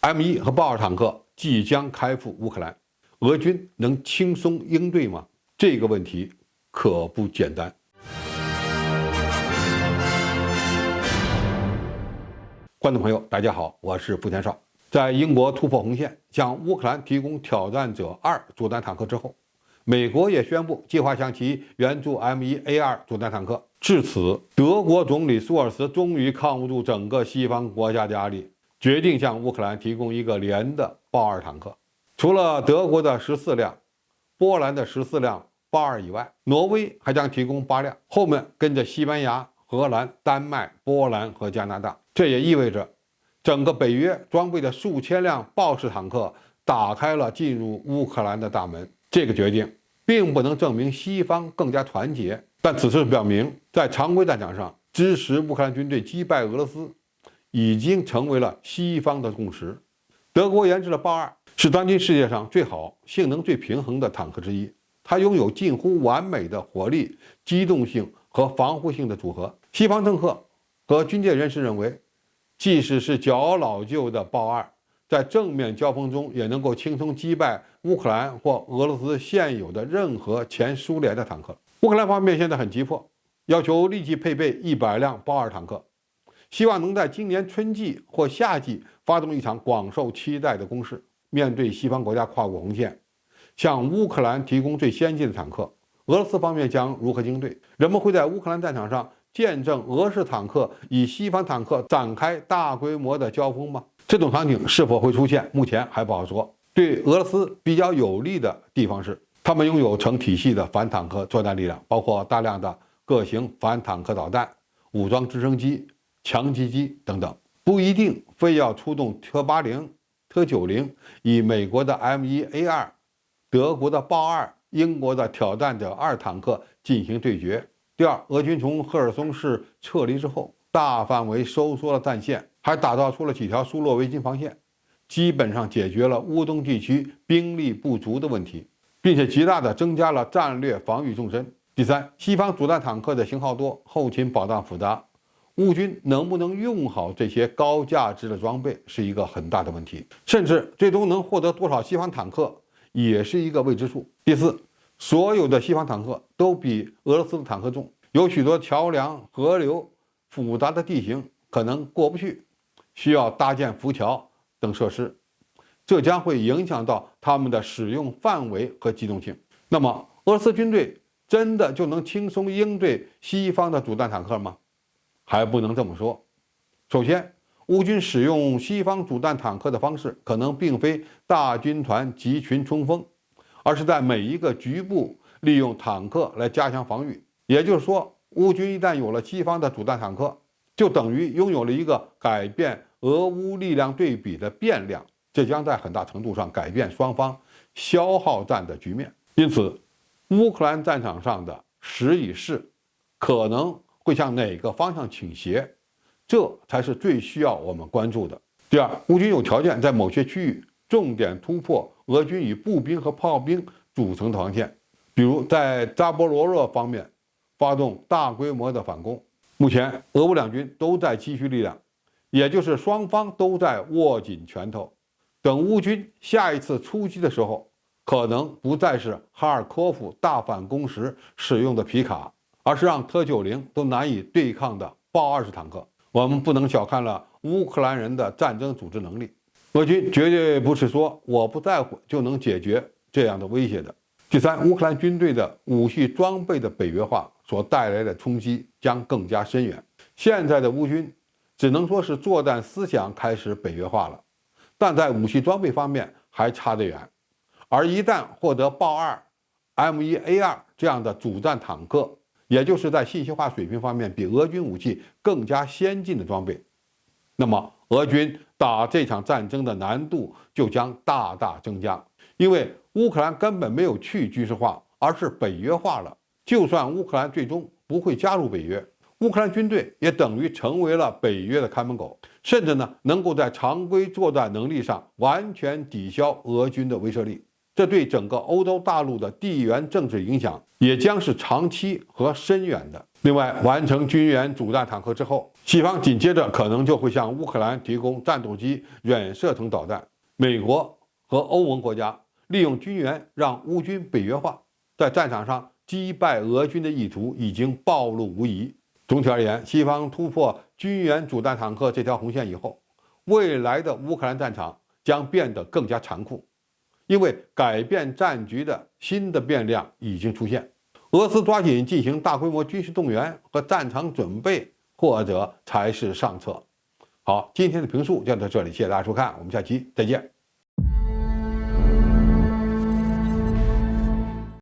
M1和豹2坦克即将开赴乌克兰，俄军能轻松应对吗？这个问题可不简单。观众朋友，大家好，我是付天少。在英国突破红线，向乌克兰提供挑战者2主战坦克之后，美国也宣布计划向其援助 M1A2 主战坦克。至此，德国总理舒尔茨终于抗不住整个西方国家的压力，决定向乌克兰提供一个连的豹2坦克。除了德国的14辆、波兰的14辆豹2以外，挪威还将提供8辆，后面跟着西班牙、荷兰、丹麦、波兰和加拿大。这也意味着，整个北约装备的数千辆豹式坦克打开了进入乌克兰的大门。这个决定并不能证明西方更加团结，但此事表明，在常规战场上支持乌克兰军队击败俄罗斯已经成为了西方的共识。德国研制的豹2是当今世界上最好、性能最平衡的坦克之一，它拥有近乎完美的火力、机动性和防护性的组合。西方政客和军界人士认为，即使是较老旧的豹2，在正面交锋中也能够轻松击败乌克兰或俄罗斯现有的任何前苏联的坦克。乌克兰方面现在很急迫，要求立即配备100辆豹2坦克，希望能在今年春季或夏季发动一场广受期待的攻势。面对西方国家跨过红线，向乌克兰提供最先进的坦克，俄罗斯方面将如何应对？人们会在乌克兰战场上见证俄式坦克与西方坦克展开大规模的交锋吗？这种场景是否会出现，目前还不好说。对俄罗斯比较有利的地方是，他们拥有成体系的反坦克作战力量，包括大量的各型反坦克导弹、武装直升机、强击机等等，不一定非要出动特80、特90，以美国的 M1A2、德国的豹2、英国的挑战者2坦克进行对决。第二，俄军从赫尔松市撤离之后，大范围收缩了战线，还打造出了几条疏落维金防线，基本上解决了乌东地区兵力不足的问题，并且极大地增加了战略防御纵深。第三，西方主战坦克的型号多，后勤保障复杂，乌军能不能用好这些高价值的装备是一个很大的问题，甚至最终能获得多少西方坦克也是一个未知数。第四，所有的西方坦克都比俄罗斯的坦克重，有许多桥梁、河流、复杂的地形可能过不去，需要搭建浮桥等设施，这将会影响到他们的使用范围和机动性。那么，俄罗斯军队真的就能轻松应对西方的主战坦克吗？还不能这么说。首先，乌军使用西方主战坦克的方式可能并非大军团集群冲锋，而是在每一个局部利用坦克来加强防御。也就是说，乌军一旦有了西方的主战坦克，就等于拥有了一个改变俄乌力量对比的变量，这将在很大程度上改变双方消耗战的局面。因此，乌克兰战场上的时与势可能会向哪个方向倾斜，这才是最需要我们关注的。第二，乌军有条件在某些区域重点突破俄军以步兵和炮兵组成的防线，比如在扎波罗热方面发动大规模的反攻。目前，俄乌两军都在积蓄力量，也就是双方都在握紧拳头。等乌军下一次出击的时候，可能不再是哈尔科夫大反攻时使用的皮卡，而是让特90都难以对抗的豹2式坦克。我们不能小看了乌克兰人的战争组织能力，俄军绝对不是说我不在乎就能解决这样的威胁的。第三，乌克兰军队的武器装备的北约化所带来的冲击将更加深远。现在的乌军只能说是作战思想开始北约化了，但在武器装备方面还差得远。而一旦获得豹2、M1A2 这样的主战坦克，也就是在信息化水平方面比俄军武器更加先进的装备，那么俄军打这场战争的难度就将大大增加。因为乌克兰根本没有去军事化，而是北约化了。就算乌克兰最终不会加入北约，乌克兰军队也等于成为了北约的看门狗，甚至能够在常规作战能力上完全抵消俄军的威慑力。这对整个欧洲大陆的地缘政治影响也将是长期和深远的。另外，完成军援主战坦克之后，西方紧接着可能就会向乌克兰提供战斗机远射程导弹。美国和欧盟国家利用军援让乌军北约化，在战场上击败俄军的意图已经暴露无遗。总体而言，西方突破军援主战坦克这条红线以后，未来的乌克兰战场将变得更加残酷，因为改变战局的新的变量已经出现。俄罗斯抓紧进行大规模军事动员和战场准备，或者才是上策。好，今天的评述就到这里，谢谢大家收看，我们下期再见。